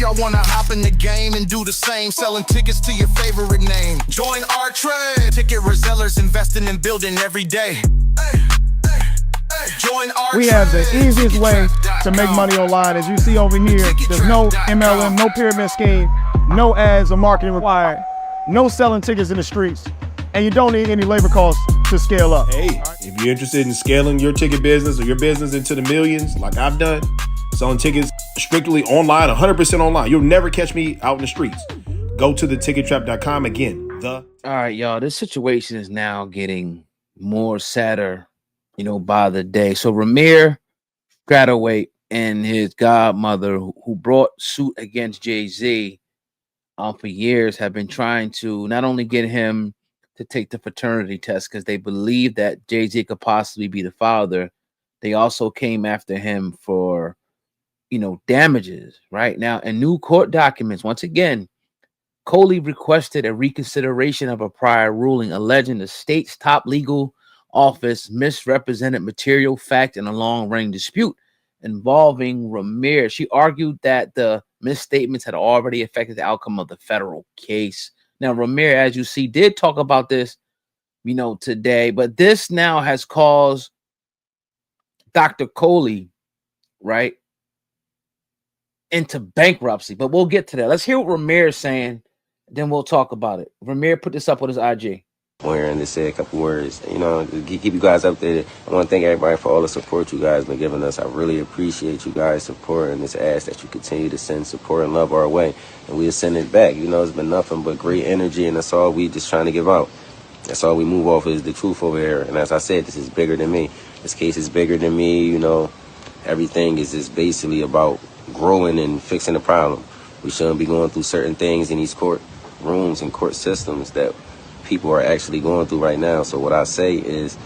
y'all wanna hop in the game and do the same, selling tickets to your favorite name. Join our trade. Ticket resellers investing in building every day. Join our We have the easiest way to make money online. As you see over here, there's no MLM, no pyramid scheme, no ads or marketing required, no selling tickets in the streets, and you don't need any labor costs to scale up. Hey, if you're interested in scaling your ticket business or your business into the millions, like I've done, selling tickets strictly online, 100% online, you'll never catch me out in the streets. Go to thetickettrap.com. Again, All right, y'all, this situation is now getting more sadder, by the day. So Rymir Satterthwaite and his godmother, who brought suit against Jay-Z for years, have been trying to not only get him to take the paternity test because they believe that Jay-Z could possibly be the father. They also came after him for, damages. Right now, in new court documents, once again, Coley requested a reconsideration of a prior ruling alleging the state's top legal office misrepresented material fact in a long-running dispute involving Rymir. She argued that the misstatements had already affected the outcome of the federal case. Now, Rymir, as you see, did talk about this, today, but this now has caused Dr. Coley, right, into bankruptcy. But we'll get to that. Let's hear what Rymir is saying, then we'll talk about it. Rymir put this up with his IG. Wearing to say a couple words, to keep you guys updated. I want to thank everybody for all the support you guys been giving us. I really appreciate you guys' support, and just ask that you continue to send support and love our way, and we'll send it back. It's been nothing but great energy, and that's all we just trying to give out. That's all we move off is the truth over here. And as I said, this is bigger than me. This case is bigger than me. Everything is just basically about growing and fixing the problem. We shouldn't be going through certain things in these court rooms and court systems that people are actually going through right now. So what I say is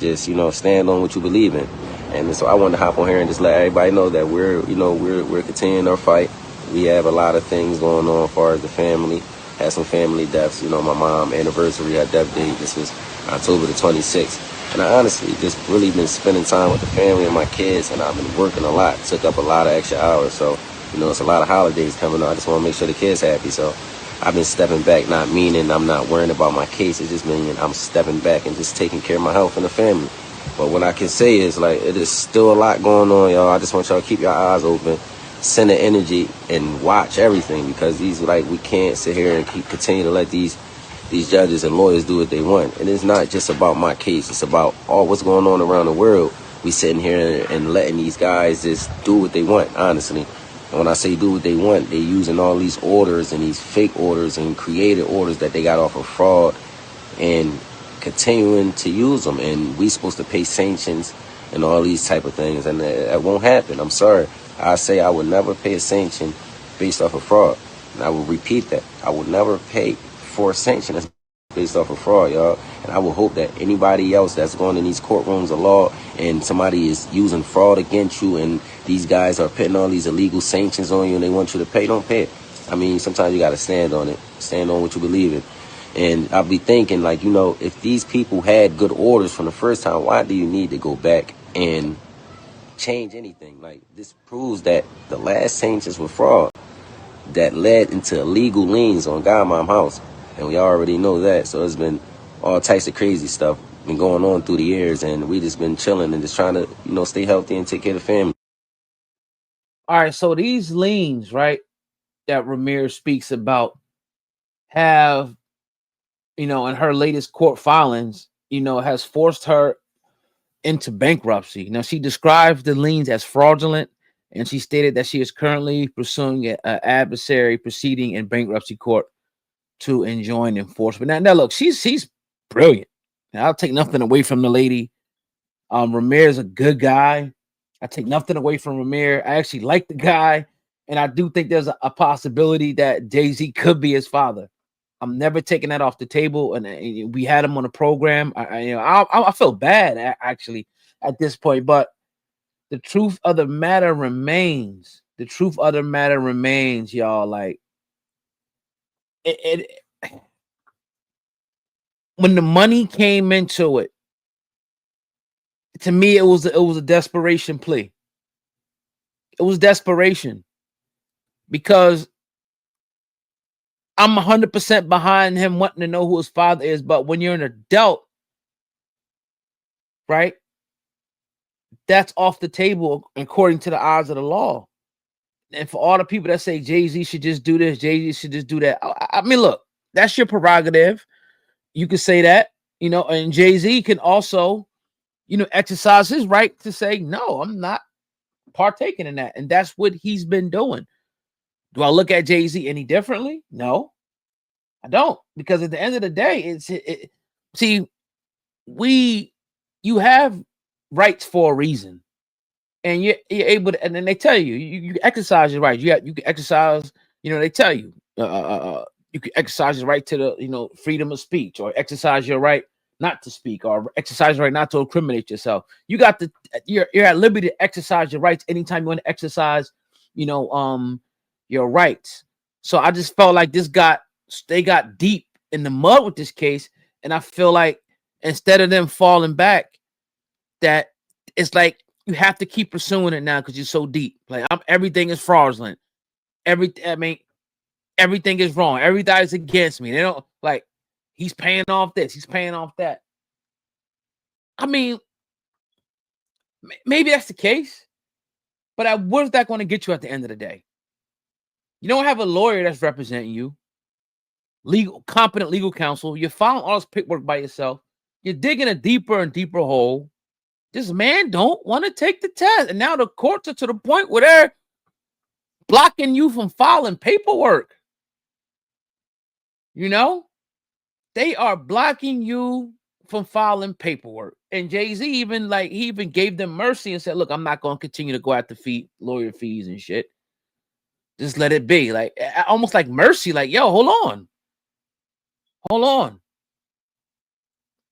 just, stand on what you believe in. And so I wanted to hop on here and just let everybody know that we're continuing our fight. We have a lot of things going on as far as the family. Had some family deaths. My mom anniversary, her death date, this was October the 26th. And I honestly just really been spending time with the family and my kids, and I've been working a lot. Took up a lot of extra hours. So, it's a lot of holidays coming up. I just want to make sure the kids happy. So I've been stepping back, not meaning I'm not worrying about my case. It's just meaning I'm stepping back and just taking care of my health and the family. But what I can say is, it is still a lot going on, y'all. I just want y'all to keep your eyes open, send the energy, and watch everything, because we can't sit here and continue to let these judges and lawyers do what they want. And it's not just about my case. It's about all what's going on around the world. We sitting here and letting these guys just do what they want, honestly. And when I say do what they want, they're using all these orders and these fake orders and created orders that they got off of fraud and continuing to use them. And we supposed to pay sanctions and all these type of things. And that won't happen. I'm sorry. I say I would never pay a sanction based off of fraud. And I will repeat that. I would never pay for a sanction that's based off of fraud, y'all. And I will hope that anybody else that's going in these courtrooms of law and somebody is using fraud against you and these guys are putting all these illegal sanctions on you and they want you to pay, don't pay it. I mean, sometimes you got to stand on it. Stand on what you believe in. And I'll be thinking, if these people had good orders from the first time, why do you need to go back and change anything? This proves that the last sanctions were fraud that led into illegal liens on Godmom house. And we already know that. So it's been all types of crazy stuff been going on through the years, and we just been chilling and just trying to, stay healthy and take care of the family. All right, so these liens, right, that Rymir speaks about have, in her latest court filings, has forced her into bankruptcy. Now, she describes the liens as fraudulent, and she stated that she is currently pursuing an adversary proceeding in bankruptcy court to enjoin enforcement. Now look, she's brilliant. Now, I'll take nothing away from the lady. Rymir is a good guy. I take nothing away from Rymir. I actually like the guy, and I do think there's a possibility that Jay-Z could be his father. I'm never taking that off the table, and we had him on the program. I feel bad actually at this point, but the truth of the matter remains. The truth of the matter remains, y'all. When the money came into it, to me, it was a desperation plea. It was desperation. because I'm 100% behind him wanting to know who his father is. But when you're an adult, right, that's off the table according to the eyes of the law. And for all the people that say Jay-Z should just do this, Jay-Z should just do that. I mean, look, that's your prerogative. You can say that, you know, and Jay-Z can also, you know, exercise his right to say, no, I'm not partaking in that. And that's what he's been doing. Do I look at Jay-Z any differently? No, I don't. Because at the end of the day, see, you have rights for a reason. And you're able to, and then they tell you exercise your right. You can exercise, you know, they tell you, you can exercise your right to the, you know, freedom of speech, or exercise your right not to speak, or exercise your right not to incriminate yourself. You got the, you're at liberty to exercise your rights anytime you want to exercise, you know, your rights. So I just felt like they got deep in the mud with this case. And I feel like instead of them falling back, that it's like, you have to keep pursuing it now because you're so deep. Like, everything is fraudulent. Everything is wrong. Everybody's against me. They don't like, he's paying off this, he's paying off that. I mean, maybe that's the case, but where's that going to get you at the end of the day? You don't have a lawyer that's representing you, competent legal counsel. You're filing all this paperwork by yourself. You're digging a deeper and deeper hole. This man don't want to take the test. And now the courts are to the point where they're blocking you from filing paperwork. You know, they are blocking you from filing paperwork. And Jay-Z even gave them mercy and said, look, I'm not going to continue to go after lawyer fees and shit. Just let it be. Like, almost like mercy. Like, yo, hold on.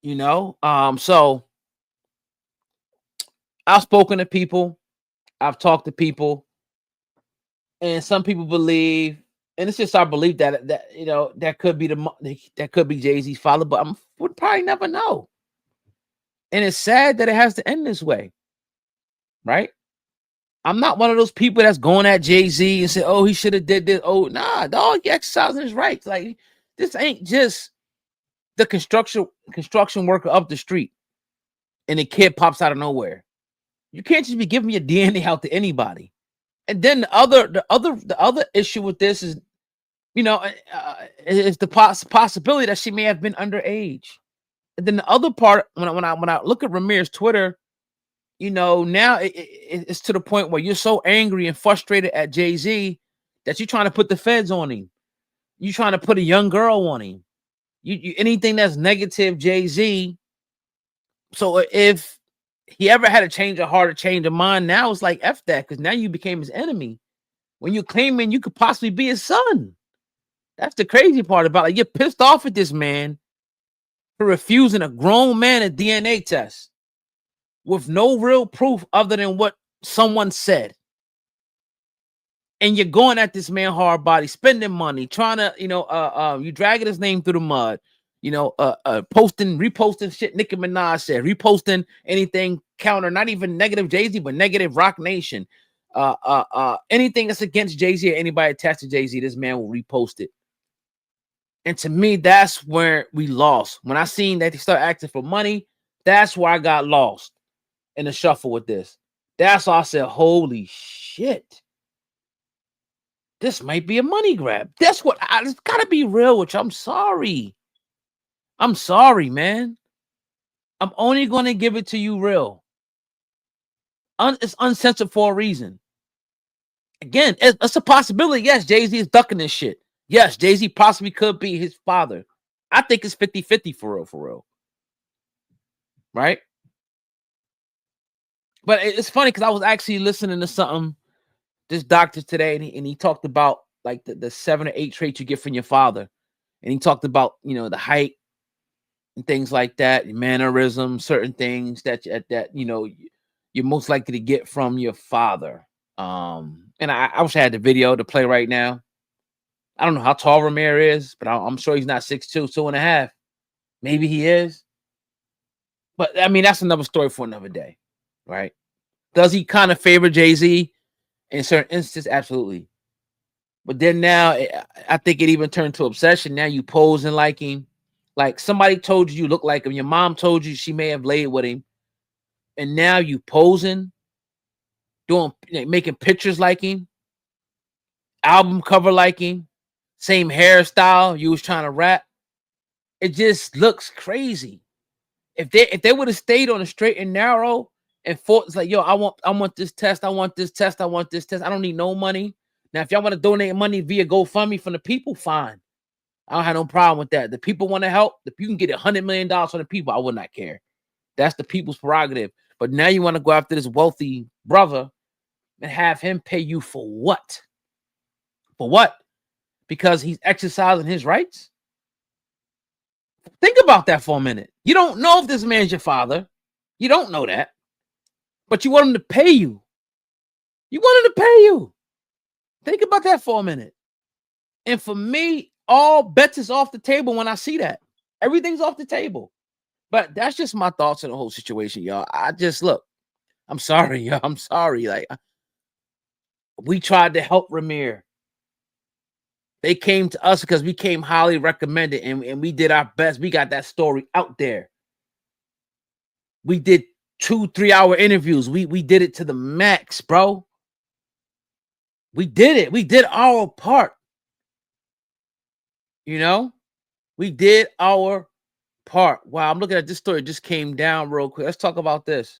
You know, so I've spoken to people, I've talked to people, and some people believe, and it's just our belief that you know, that could be Jay-Z's father, but would probably never know. And it's sad that it has to end this way, right? I'm not one of those people that's going at Jay-Z and say, oh, he should have did this. Oh, nah, dog, he exercising his rights. Like, this ain't just the construction worker up the street and the kid pops out of nowhere. You can't just be giving your DNA out to anybody. And then the other issue with this is, you know, is the possibility that she may have been underage. And then the other part, when I look at Rymir's Twitter, you know, now it's to the point where you're so angry and frustrated at Jay-Z that you're trying to put the feds on him. You're trying to put a young girl on him. You anything that's negative Jay-Z. So if he ever had a change of heart or change of mind, now it's like F that, because now you became his enemy. When you're claiming you could possibly be his son. That's the crazy part about it. You're pissed off at this man for refusing a grown man a DNA test with no real proof other than what someone said. And you're going at this man hard body, spending money, trying to, you know, you dragging his name through the mud, you know, reposting shit Nicki Minaj said, reposting anything counter, not even negative Jay-Z, but negative Rock Nation. Anything that's against Jay-Z or anybody attached to Jay-Z, this man will repost it. And to me, that's where we lost. When I seen that they start asking for money, that's where I got lost in the shuffle with this. That's why I said, holy shit. This might be a money grab. That's what it's gotta be real, which I'm sorry. I'm sorry, man. I'm only gonna give it to you real. It's uncensored for a reason. Again, it's a possibility. Yes, Jay-Z is ducking this shit. Yes, Jay-Z possibly could be his father. I think it's 50-50 for real. Right? But it's funny because I was actually listening to something, this doctor today, and he talked about like the 7 or 8 traits you get from your father. And he talked about, you know, the height and things like that, mannerisms, certain things that you know, you're most likely to get from your father. And I wish I had the video to play right now. I don't know how tall Rymir is, but I'm sure he's not 6'2", 2.5. Maybe he is. But I mean, that's another story for another day, right? Does he kind of favor Jay-Z in certain instances? Absolutely. But then now, I think it even turned to obsession. Now you posing like him. Like somebody told you look like him. Your mom told you she may have laid with him. And now you posing, making pictures like him, album cover like him, same hairstyle you was trying to rap. It just looks crazy. If they would have stayed on the straight and narrow and fought, it's like, yo, I want this test, I want this test, I want this test. I don't need no money. Now, if y'all want to donate money via GoFundMe from the people, fine. I don't have no problem with that. The people want to help. If you can get $100 million from the people, I would not care. That's the people's prerogative. But now you want to go after this wealthy brother and have him pay you for what? For what? Because he's exercising his rights? Think about that for a minute. You don't know if this man's your father. You don't know that. But you want him to pay you. You want him to pay you. Think about that for a minute. And for me, all bets is off the table when I see that. Everything's off the table. But that's just my thoughts on the whole situation, y'all. Look, I'm sorry, y'all. I'm sorry. Like, we tried to help Rymir. They came to us because we came highly recommended, and we did our best. We got that story out there. We did 2-3 hour interviews. We did it to the max, bro. We did it. We did our part. You know, we did our part. Wow, I'm looking at this story. It just came down real quick. Let's talk about this.